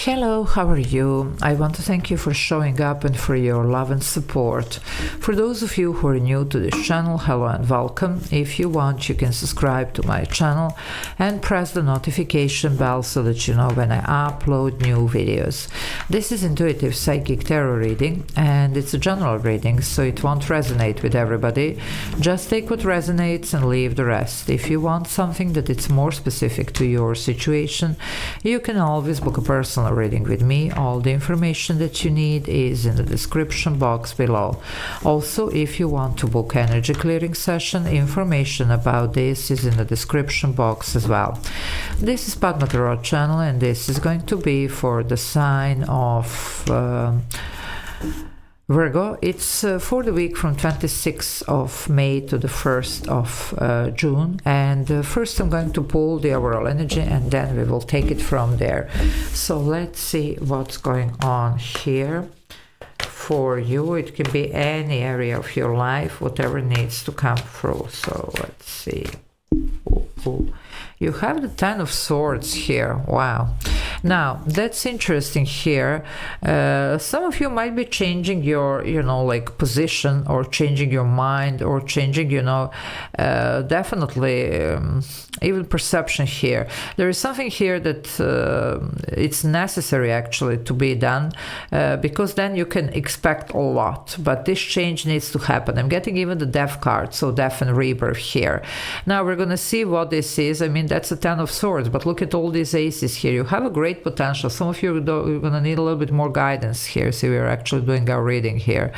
Hello, how are you? I want to thank you for showing up and for your love and support. For those of you who are new to this channel, hello and welcome. If you want, you can subscribe to my channel and press the notification bell so that you know when I upload new videos. This is intuitive psychic tarot reading and it's a general reading, so it won't resonate with everybody. Just take what resonates and leave the rest. If you want something that it's more specific to your situation, you can always book a personal reading with me. All the information that you need is in the description box below. Also, if you want to book energy clearing session, information about this is in the description box as well. This is Padma.tarot channel and this is going to be for the sign of Virgo. It's for the week from 26th of May to the 1st of June. And first I'm going to pull the overall energy and then we will take it from there. So let's see what's going on here for you. It can be any area of your life, whatever needs to come through. So let's see. Ooh. You have the Ten of Swords here. Wow. Now, that's interesting here. Some of you might be changing your, position or changing your mind or changing, definitely even perception here. There is something here that it's necessary actually to be done because then you can expect a lot. But this change needs to happen. I'm getting even the Death card, so death and rebirth here. Now, we're going to see what this is. I mean, that's a Ten of Swords, but look at all these aces here. You have a great potential. Some of you are going to need a little bit more guidance here. So we're actually doing our reading here.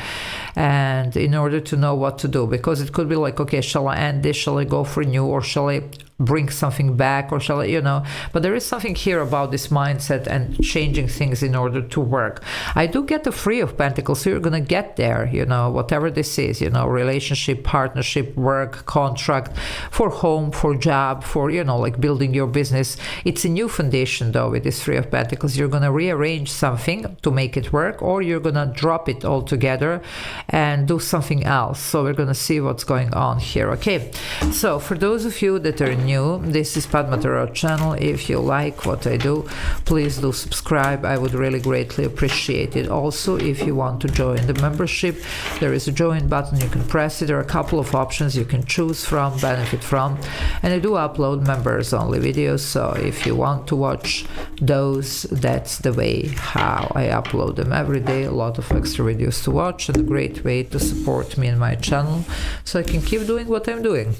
And in order to know what to do, because it could be like, okay, shall I end this? Shall I go for new? Or shall I bring something back? Or shall I, but there is something here about this mindset and changing things in order to work. I do get the Three of Pentacles, so you're going to get there, whatever this is, relationship, partnership, work, contract, for home, for job, for, like building your business. It's a new foundation though with this Three of Pentacles. You're going to rearrange something to make it work, or you're going to drop it all together and do something else. So we're going to see what's going on here. Okay, so for those of you that are new, this is Padma.tarot channel. If you like what I do, please do subscribe. I would really greatly appreciate it. Also, if you want to join the membership, there is a join button. You can press it. There are a couple of options you can choose from, benefit from, and I do upload members only videos. So if you want to watch those, that's the way how I upload them every day. A lot of extra videos to watch and a great way to support me and my channel so I can keep doing what I'm doing.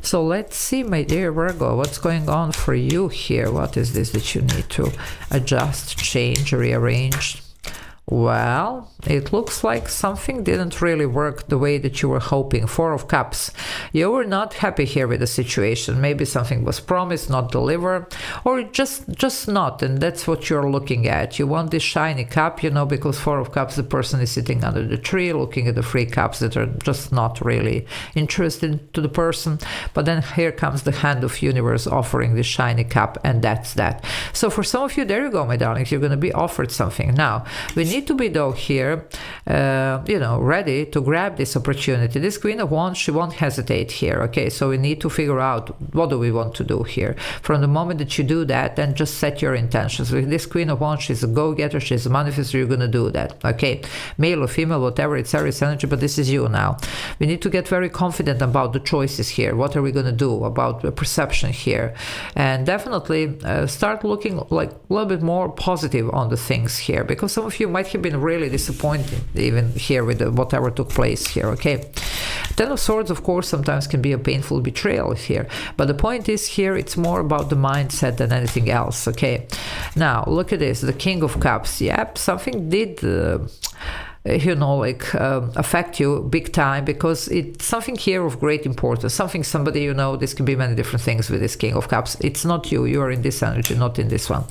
So let's see, my dear Virgo, what's going on for you here? What is this that you need to adjust, change, rearrange? Well, it looks like something didn't really work the way that you were hoping. Four of Cups. You were not happy here with the situation. Maybe something was promised, not delivered, or just not, and that's what you're looking at. You want this shiny cup, because Four of Cups, the person is sitting under the tree looking at the three cups that are just not really interested to the person. But then here comes the hand of universe offering the shiny cup, and that's that. So for some of you, there you go, my darlings, you're going to be offered something. Now, we need to be though here ready to grab this opportunity. This Queen of Wands, she won't hesitate here. Okay, so we need to figure out what do we want to do here. From the moment that you do that, then just set your intentions. With this Queen of Wands, she's a go-getter, she's a manifestor. You're going to do that. Okay, male or female, whatever, it's Aries energy, but this is you now. We need to get very confident about the choices here. What are we going to do about the perception here? And definitely start looking like a little bit more positive on the things here, because some of you might have been really disappointed even here with whatever took place here. Okay, Ten of Swords, of course, sometimes can be a painful betrayal here, but the point is here it's more about the mindset than anything else. Okay, now look at this, the King of Cups. Yep, something did affect you big time, because it's something here of great importance, somebody, this can be many different things with this King of Cups. It's not you are in this energy, not in this one,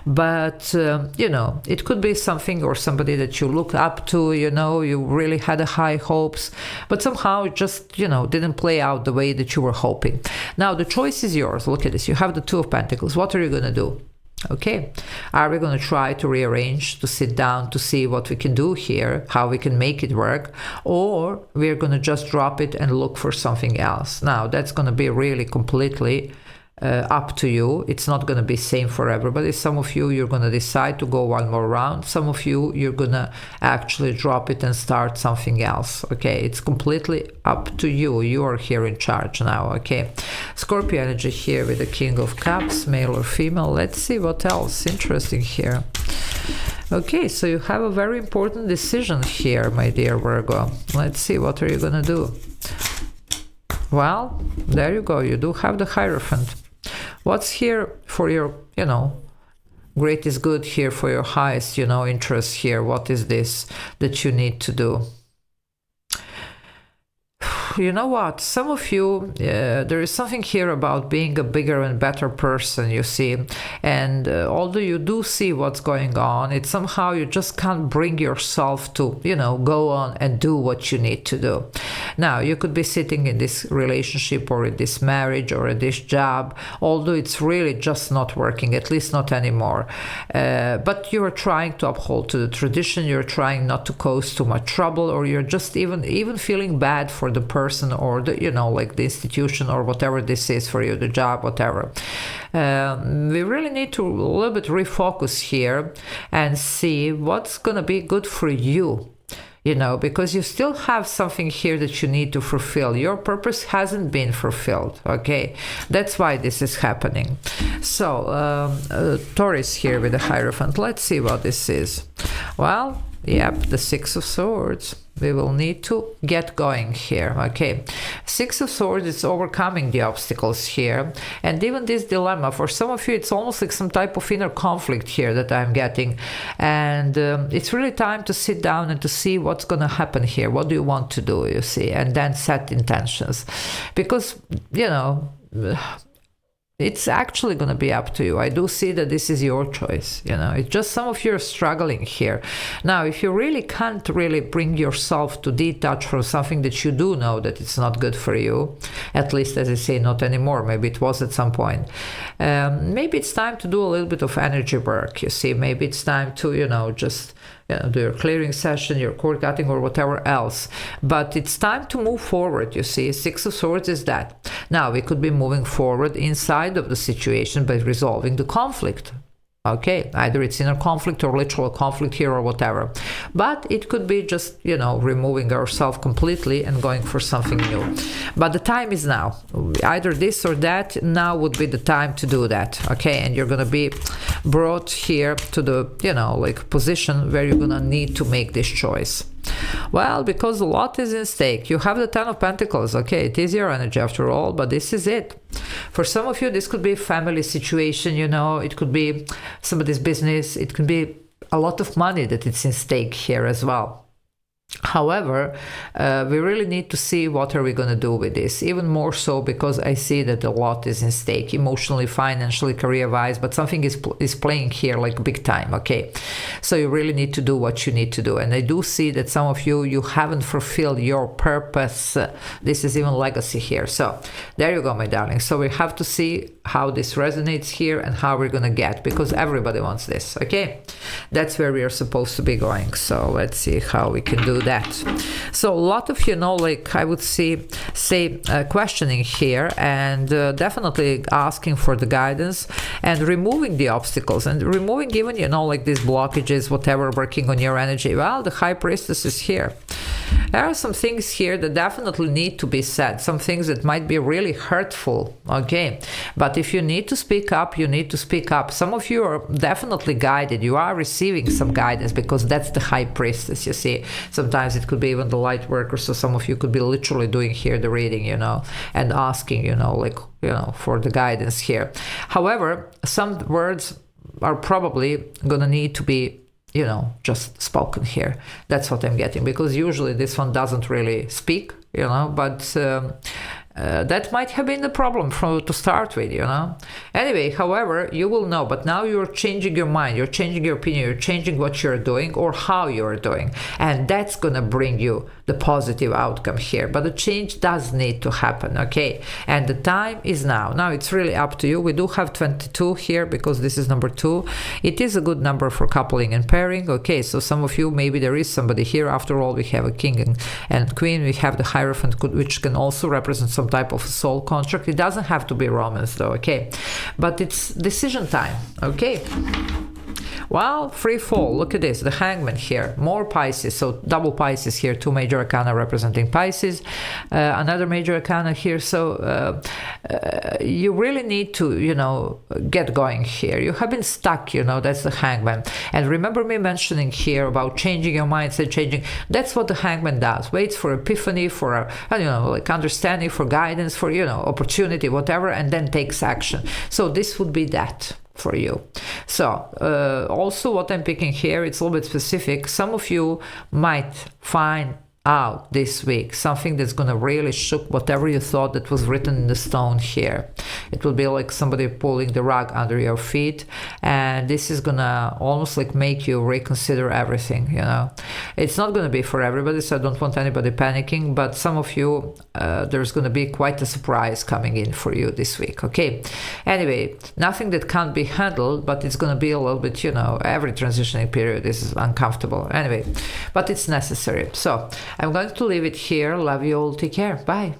but it could be something or somebody that you look up to, you really had a high hopes, but somehow it just didn't play out the way that you were hoping. Now the choice is yours. Look at this, you have the Two of Pentacles. What are you going to do? Okay, are we going to try to rearrange, to sit down, to see what we can do here, how we can make it work, or we're going to just drop it and look for something else? Now, that's going to be really completely up to you. It's not going to be same for everybody. Some of you, you're going to decide to go one more round. Some of you, you're going to actually drop it and start something else. Okay, it's completely up to you. You are here in charge now. Okay, Scorpio energy here with the King of Cups, male or female. Let's see what else interesting here. Okay, so you have a very important decision here, my dear Virgo. Let's see, what are you going to do? Well, there you go. You do have the Hierophant. What's here for your, greatest good here, for your highest, interest here? What is this that you need to do? You know what? Some of you, there is something here about being a bigger and better person, you see. And although you do see what's going on, it's somehow you just can't bring yourself to, go on and do what you need to do. Now, you could be sitting in this relationship or in this marriage or in this job, although it's really just not working, at least not anymore. But you're trying to uphold to the tradition, you're trying not to cause too much trouble, or you're just even feeling bad for the person or the, like the institution or whatever this is for you, the job, whatever. We really need to a little bit refocus here and see what's going to be good for you. Because you still have something here that you need to fulfill. Your purpose hasn't been fulfilled, okay? That's why this is happening. So, Taurus here with the Hierophant. Let's see what this is. Well, yep, the Six of Swords. We will need to get going here, okay? Six of Swords is overcoming the obstacles here. And even this dilemma, for some of you, it's almost like some type of inner conflict here that I'm getting. And it's really time to sit down and to see what's going to happen here. What do you want to do, you see? And then set intentions. Because, it's actually going to be up to you. I do see that this is your choice. It's just some of you are struggling here. Now, if you really can't really bring yourself to detach from something that you do know that it's not good for you, at least, as I say, not anymore. Maybe it was at some point. Maybe it's time to do a little bit of energy work. You see, maybe it's time to, just do your clearing session, your cord cutting, or whatever else. But it's time to move forward, you see. Six of Swords is that. Now, we could be moving forward inside of the situation by resolving the conflict. Okay, either it's inner conflict or literal conflict here or whatever. But it could be just, removing ourselves completely and going for something new. But the time is now. Either this or that, now would be the time to do that. Okay, and you're going to be brought here to the, position where you're going to need to make this choice. Well, because a lot is in stake. You have the Ten of Pentacles. Okay, it is your energy after all, but this is it. For some of you, this could be a family situation, it could be somebody's business, it could be a lot of money that it's in stake here as well. However, we really need to see what are we going to do with this, even more so because I see that a lot is in stake, emotionally, financially, career-wise, but something is playing here like big time, okay? So you really need to do what you need to do. And I do see that some of you haven't fulfilled your purpose. This is even legacy here. So there you go, my darling. So we have to see how this resonates here and how we're going to get, because everybody wants this, okay? That's where we are supposed to be going. So let's see how we can do that. So a lot of I would say questioning here, and definitely asking for the guidance and removing the obstacles and removing even these blockages, whatever, working on your energy. Well, the High Priestess is here. There are some things here that definitely need to be said, some things that might be really hurtful, okay? But if you need to speak up, you need to speak up. Some of you are definitely guided. You are receiving some guidance because that's the High Priestess, you see. Sometimes it could be even the light worker, so some of you could be literally doing here the reading, and asking, for the guidance here. However, some words are probably gonna need to be just spoken here. That's what I'm getting, because usually this one doesn't really speak, but that might have been the problem to start with, Anyway, however, you will know, but now you're changing your mind, you're changing your opinion, you're changing what you're doing or how you're doing. And that's going to bring you the positive outcome here. But the change does need to happen, okay? And the time is now. Now it's really up to you. We do have 22 here because this is number 2. It is a good number for coupling and pairing, okay? So some of you, maybe there is somebody here. After all, we have a king and queen. We have the Hierophant, which can also represent some some type of soul contract. It doesn't have to be romance though, okay? But it's decision time, okay? Well, free fall, look at this, the Hangman here, more Pisces, so double Pisces here, 2 major arcana representing Pisces, another major arcana here, so you really need to, you know, get going here. You have been stuck, you know, that's the Hangman. And remember me mentioning here about changing your mindset, that's what the Hangman does, waits for epiphany, for, you know, like understanding, for guidance, for, you know, opportunity, whatever, and then takes action. So this would be that for you. So also what I'm picking here, it's a little bit specific. Some of you might find out this week something that's going to really shook whatever you thought that was written in the stone here. It will be like somebody pulling the rug under your feet, and this is gonna almost like make you reconsider everything, you know. It's not going to be for everybody, so I don't want anybody panicking, but some of you, there's going to be quite a surprise coming in for you this week, okay? Anyway, nothing that can't be handled, but it's going to be a little bit, you know, every transitioning period is uncomfortable anyway, but it's necessary. So I'm going to leave it here. Love you all. Take care. Bye.